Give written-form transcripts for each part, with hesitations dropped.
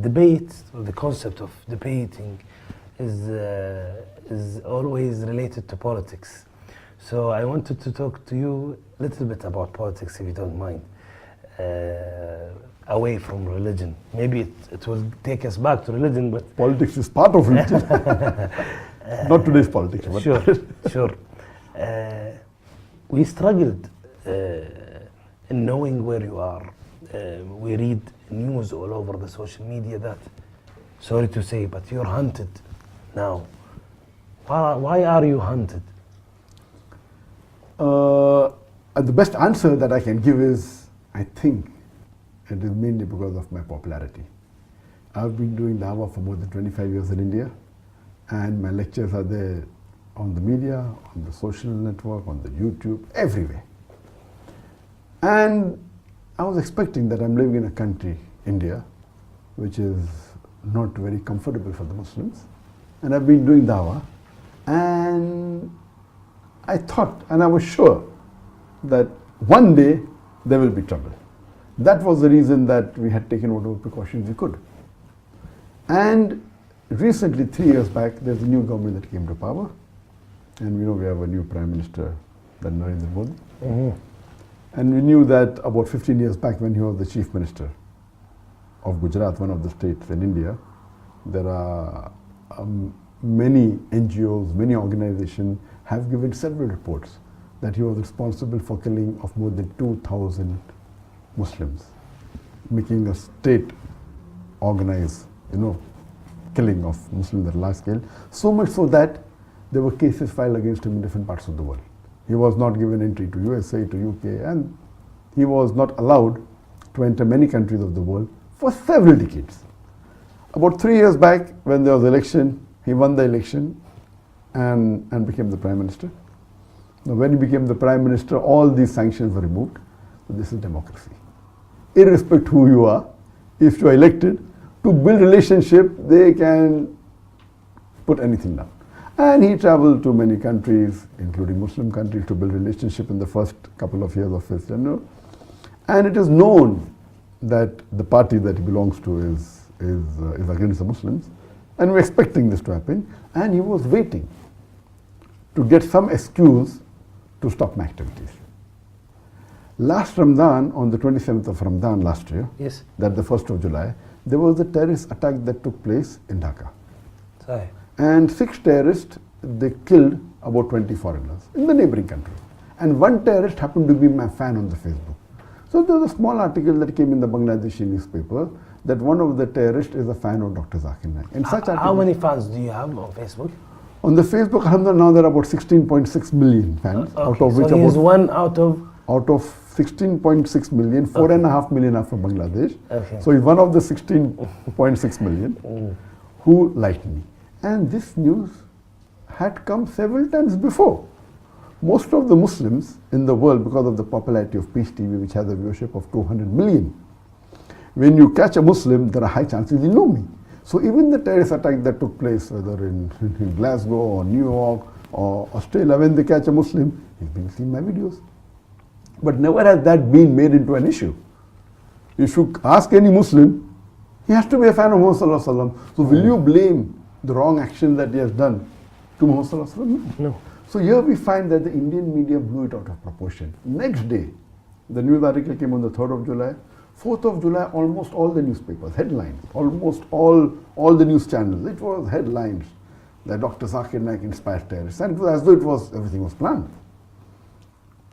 Debate, or the concept of debating, is always related to politics. So I wanted to talk to you a little bit about politics, if you don't mind, away from religion. Maybe it will take us back to religion, but Politics is part of religion. Not today's politics. But sure, sure. We struggled in knowing where you are. We read news all over the social media that, sorry to say, but you're hunted now. Why are you hunted? The best answer that I can give is, I think it is mainly because of my popularity. I've been doing Dawah for more than 25 years in India, and my lectures are there on the media, on the social network, on the YouTube, everywhere. And I was expecting that I'm living in a country, India, which is not very comfortable for the Muslims. And I've been doing Dawah, and I thought, and I was sure, that one day there will be trouble. That was the reason that we had taken whatever precautions we could. And recently, 3 years back, there's a new government that came to power. And we know we have a new Prime Minister, that Narendra Modi. Mm-hmm. And we knew that about 15 years back, when he was the Chief Minister of Gujarat, one of the states in India, there are many NGOs, many organizations have given several reports that he was responsible for killing of more than 2,000 Muslims, making a state organized, killing of Muslims at large scale. So much so that there were cases filed against him in different parts of the world. He was not given entry to USA, to UK, and he was not allowed to enter many countries of the world for several decades. About 3 years back, when there was election, he won the election and became the Prime Minister. Now, when he became the Prime Minister, all these sanctions were removed. So this is democracy. Irrespective who you are, if you are elected, to build relationship, they can put anything down. And he traveled to many countries, including Muslim countries, to build relationship in the first couple of years of his tenure. And it is known that the party that he belongs to is against the Muslims. And we're expecting this to happen. And he was waiting to get some excuse to stop my activities. Last Ramadan, on the 27th of Ramadan last year, Yes. that the 1st of July, there was a terrorist attack that took place in Dhaka. Sorry. And 6 terrorists, they killed about 20 foreigners in the neighboring country. And one terrorist happened to be my fan on the Facebook. So there was a small article that came in the Bangladeshi newspaper that one of the terrorists is a fan of Dr. Zakir Naik. And such How many fans do you have on Facebook? On the Facebook, alhamdulillah, now there are about 16.6 million fans, out of which so he's about one out of 16.6 million, 4.5 million are from Bangladesh. Okay. So he's one of the 16.6 million who liked me. And this news had come several times before. Most of the Muslims in the world, because of the popularity of Peace TV, which has a viewership of 200 million, when you catch a Muslim, there are high chances you know me. So even the terrorist attack that took place, whether in Glasgow or New York or Australia, when they catch a Muslim, he's been seeing my videos. But never has that been made into an issue. If you ask any Muslim, he has to be a fan of Muhammad Sallallahu Alaihi Wasallam. So will you blame the wrong action that he has done to Muhammad Sallallahu Alaihi Wasallam? No. So here we find that the Indian media blew it out of proportion. Next day, the news article came on the 3rd of July. 4th of July, almost all the newspapers, headlines, almost all the news channels, it was headlines that Dr. Zakir Naik inspired terrorists. And it was as though everything was planned.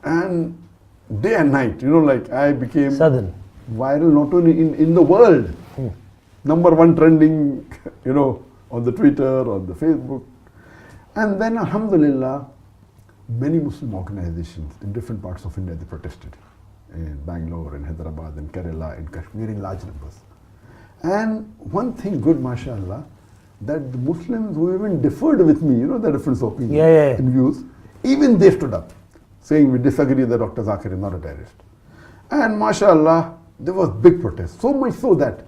And day and night, I became sudden viral not only in the world, number one trending, on the Twitter, on the Facebook. And then, alhamdulillah, many Muslim organizations in different parts of India, they protested. In Bangalore, in Hyderabad, in Kerala, in Kashmir, in large numbers. And one thing good, mashallah, that the Muslims who even differed with me, the difference of opinion and views, even they stood up, saying we disagree that Dr. Zakir is not a terrorist. And mashallah, there was big protest, so much so that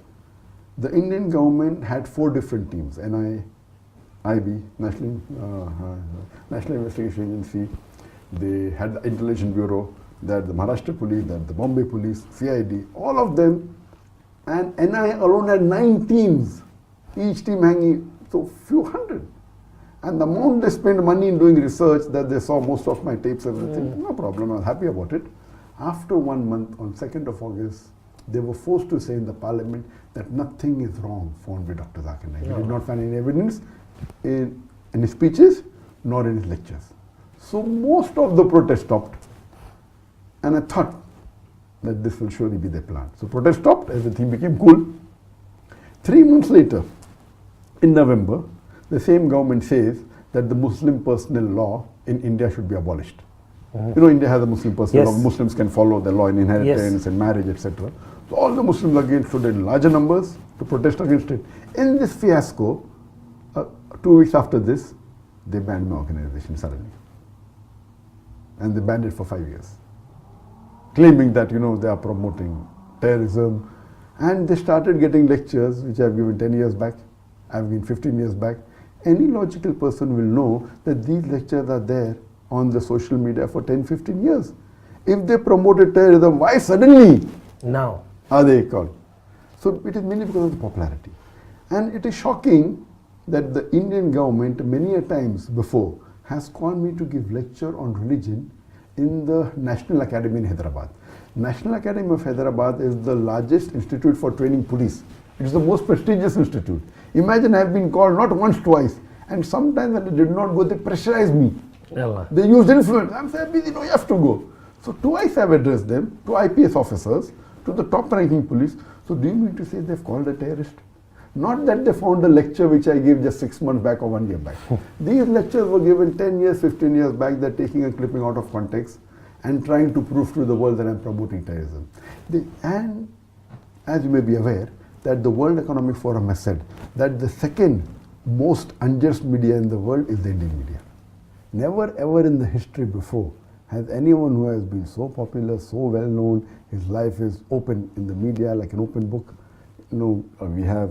the Indian government had 4 different teams, NIB, National Investigation Agency, they had the Intelligence Bureau, that the Maharashtra Police, that the Bombay Police, CID, all of them And NI alone had 9 teams, each team hanging, so few hundred. And the amount they spent money in doing research, that they saw most of my tapes, everything, no problem, I was happy about it. After 1 month, on 2nd of August, they were forced to say in the parliament that nothing is wrong found with Dr. Zakir Naik. He did not find any evidence in his speeches nor in his lectures. So most of the protest stopped, and I thought that this will surely be their plan. So protest stopped, everything became cool. 3 months later, in November, the same government says that the Muslim personal law in India should be abolished. You know, India has a Muslim personal law. Muslims can follow the law in inheritance and marriage, etc. So all the Muslims again stood in larger numbers to protest against it. In this fiasco, 2 weeks after this, they banned my organization suddenly. And they banned it for 5 years, claiming that, you know, they are promoting terrorism. And they started getting lectures, which I've given 10 years back, I've given 15 years back. Any logical person will know that these lectures are there on the social media for 10, 15 years. If they promoted terrorism, why suddenly now are they called? So it is mainly because of the popularity. And it is shocking that the Indian government many a times before has called me to give lecture on religion in the National Academy in Hyderabad. National Academy of Hyderabad is the largest institute for training police. It is the most prestigious institute. Imagine I have been called not once, twice, and sometimes when I did not go, they pressurized me. They used influence. I'm saying, busy, no, you have to go. So twice I've addressed them, to IPS officers, to the top ranking police. So do you mean to say they've called a terrorist? Not that they found a lecture which I gave just 6 months back or 1 year back. These lectures were given 10 years, 15 years back. They're taking a clipping out of context and trying to prove to the world that I'm promoting terrorism. And as you may be aware, that the World Economic Forum has said that the second most unjust media in the world is the Indian media. Never ever in the history before has anyone who has been so popular, so well known, his life is open in the media like an open book. You know, we have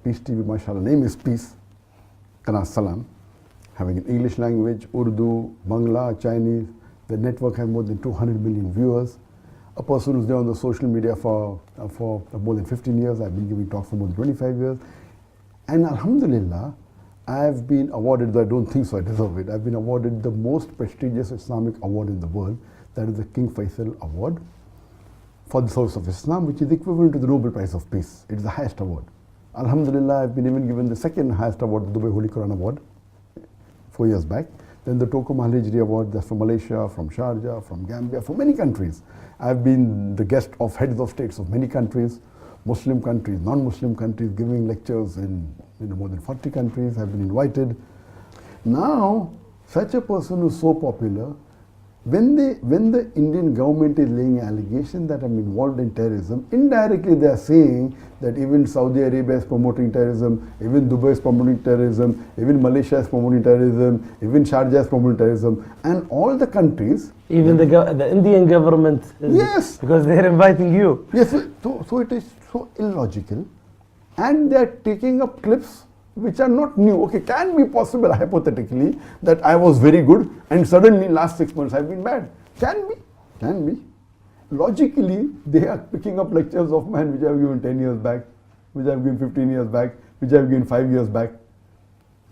Peace TV, mashallah, name is Peace, Kana Salam, having an English language, Urdu, Bangla, Chinese. The network has more than 200 million viewers. A person who's there on the social media for more than 15 years. I've been giving talks for more than 25 years. And alhamdulillah, I've been awarded, though I don't think so I deserve it, I've been awarded the most prestigious Islamic award in the world, that is the King Faisal Award for the service of Islam, which is equivalent to the Nobel Prize of Peace. It is the highest award. Alhamdulillah, I've been even given the second highest award, the Dubai Holy Quran Award, 4 years back. Then the Toko Mahal-Hijri Award, that's from Malaysia, from Sharjah, from Gambia, from many countries. I've been the guest of heads of states of many countries, Muslim countries, non-Muslim countries, giving lectures in more than 40 countries. I've been invited. Now, such a person who's so popular, when the Indian government is laying an allegation that I'm involved in terrorism, indirectly they are saying that even Saudi Arabia is promoting terrorism, even Dubai is promoting terrorism, even Malaysia is promoting terrorism, even Sharjah is promoting terrorism, and all the countries. Even the Indian government. Yes. Because they're inviting you. Yes. So it is so illogical, and they are taking up clips which are not new. Okay, can be possible hypothetically that I was very good and suddenly last 6 months I've been bad. Can be. Logically, they are picking up lectures of mine which I've given 10 years back, which I've given 15 years back, which I've given 5 years back.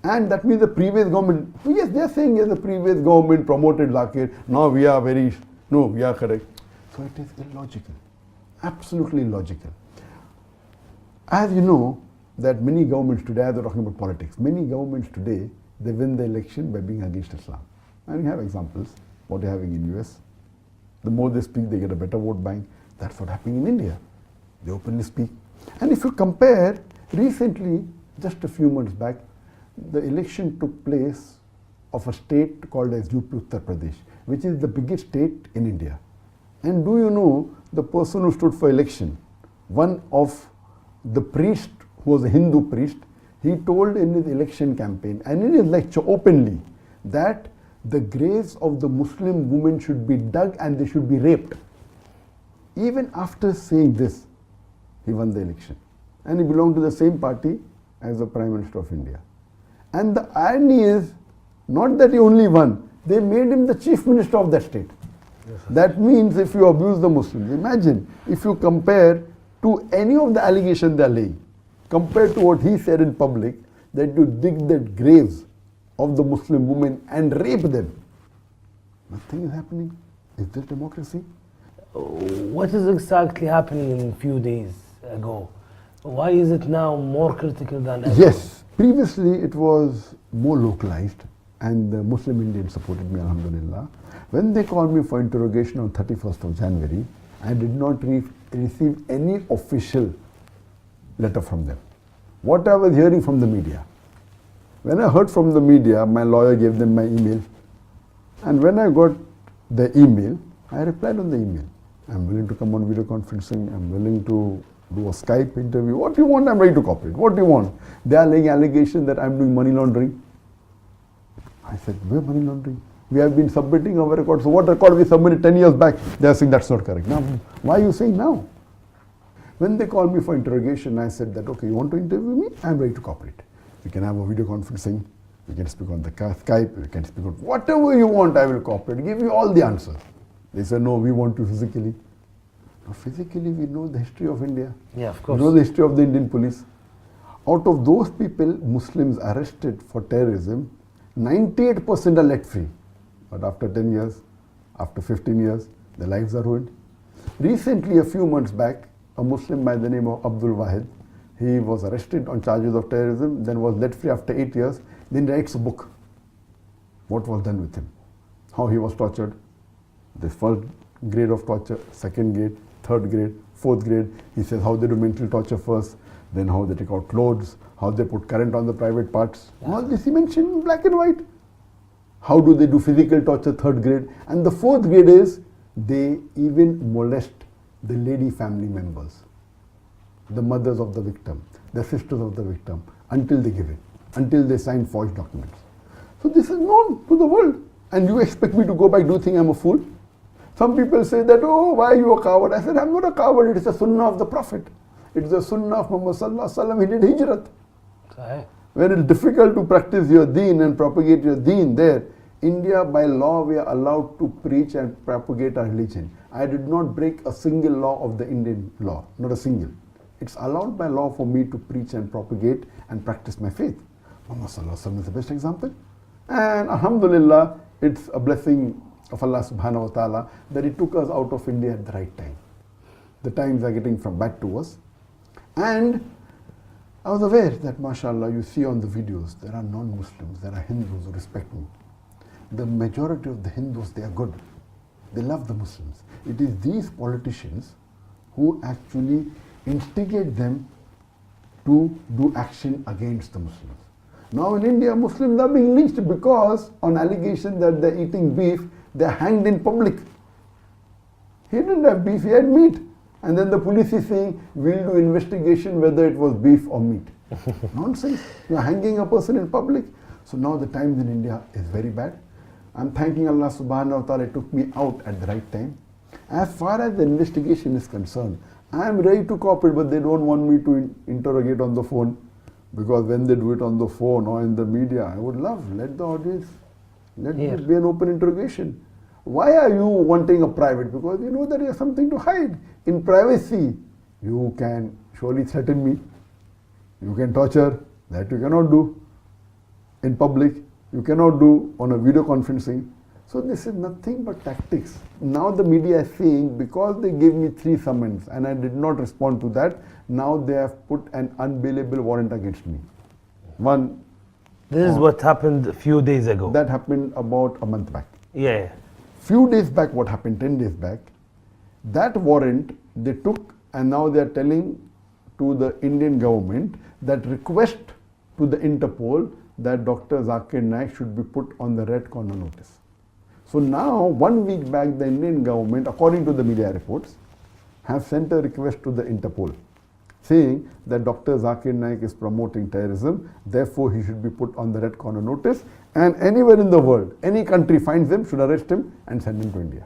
And that means the previous government, yes, they are saying yes, the previous government promoted Zakir, now we are we are correct. So it is illogical, absolutely illogical. As you know, that many governments today, as they're talking about politics, many governments today, they win the election by being against Islam. And we have examples, what they're having in US. The more they speak, they get a better vote bank. That's what's happening in India. They openly speak. And if you compare, recently, just a few months back, the election took place of a state called as UP Uttar Pradesh, which is the biggest state in India. And do you know, the person who stood for election, one of the priest who was a Hindu priest, he told in his election campaign and in his lecture openly that the graves of the Muslim women should be dug and they should be raped. Even after saying this, he won the election. And he belonged to the same party as the Prime Minister of India. And the irony is, not that he only won, they made him the Chief Minister of that state. Yes, that means if you abuse the Muslims, imagine if you compare to any of the allegations they are laying, compared to what he said in public, that you dig the graves of the Muslim women and rape them. Nothing is happening. Is this democracy? What is exactly happening in a few days ago? Why is it now more critical than ever? Yes, previously it was more localized and the Muslim Indians supported me, alhamdulillah. When they called me for interrogation on 31st of January, I did not receive any official letter from them. What I was hearing from the media. When I heard from the media, my lawyer gave them my email. And when I got the email, I replied on the email. I'm willing to come on video conferencing. I'm willing to do a Skype interview. What do you want? I'm ready to cooperate. What do you want? They are laying allegations that I'm doing money laundering. I said, where money laundering? We have been submitting our records. So what record we submitted 10 years back? They are saying that's not correct. Now, why are you saying now? When they called me for interrogation, I said that, okay, you want to interview me? I'm ready to cooperate. We can have a video conferencing. We can speak on the Skype. We can speak on whatever you want, I will cooperate. Give you all the answers. They said, no, we want you physically. Now, physically, we know the history of India. Yeah, of course. We know the history of the Indian police. Out of those people, Muslims arrested for terrorism, 98% are let free. But after 10 years, after 15 years, their lives are ruined. Recently, a few months back, a Muslim by the name of Abdul Wahid, he was arrested on charges of terrorism, then was let free after 8 years, then writes a book. What was done with him? How he was tortured. The first grade of torture, second grade, third grade, fourth grade. He says how they do mental torture first, then how they take out clothes, how they put current on the private parts. All this he mentioned in black and white. How do they do physical torture, third grade? And the fourth grade is they even molest the lady family members, the mothers of the victim, the sisters of the victim, until they give it, until they sign forged documents. So this is known to the world. And you expect me to go back, do you think I'm a fool? Some people say that, oh, why are you a coward? I said, I'm not a coward, it is the sunnah of the Prophet. It is the sunnah of Muhammad sallallahu alaihi wasallam. He did hijrat. When it's difficult to practice your deen and propagate your deen there, India by law we are allowed to preach and propagate our religion. I did not break a single law of the Indian law, not a single. It's allowed by law for me to preach and propagate and practice my faith. Muhammad sallallahu alaihi wasallam is the best example. And alhamdulillah, it's a blessing of Allah subhanahu wa ta'ala that He took us out of India at the right time. The times are getting from bad to worse. And I was aware that, mashallah, you see on the videos, there are non-Muslims, there are Hindus who respect me. The majority of the Hindus, they are good. They love the Muslims. It is these politicians who actually instigate them to do action against the Muslims. Now in India, Muslims are being lynched because on allegation that they're eating beef, they're hanged in public. He didn't have beef, he had meat. And then the police is saying, we'll do investigation whether it was beef or meat. Nonsense. You're hanging a person in public. So now the times in India is very bad. I'm thanking Allah subhanahu wa ta'ala, it took me out at the right time. As far as the investigation is concerned, I'm ready to cooperate, but they don't want me to interrogate on the phone. Because when they do it on the phone or in the media, I would love, let the audience, let it be an open interrogation. Why are you wanting a private? Because you know that you have something to hide. In privacy, you can surely threaten me. You can torture. That you cannot do. In public, you cannot do on a video conferencing. So this is nothing but tactics. Now the media is saying, because they gave me 3 summons and I did not respond to that, now they have put an unbailable warrant against me. One. This is what happened a few days ago. That happened about a month back. Yeah. Few days back, what happened, 10 days back, that warrant they took and now they are telling to the Indian government that request to the Interpol that Dr. Zakir Naik should be put on the red corner notice. So now, 1 week back, the Indian government, according to the media reports, have sent a request to the Interpol saying that Dr. Zakir Naik is promoting terrorism, therefore he should be put on the red corner notice, and anywhere in the world, any country finds him, should arrest him and send him to India.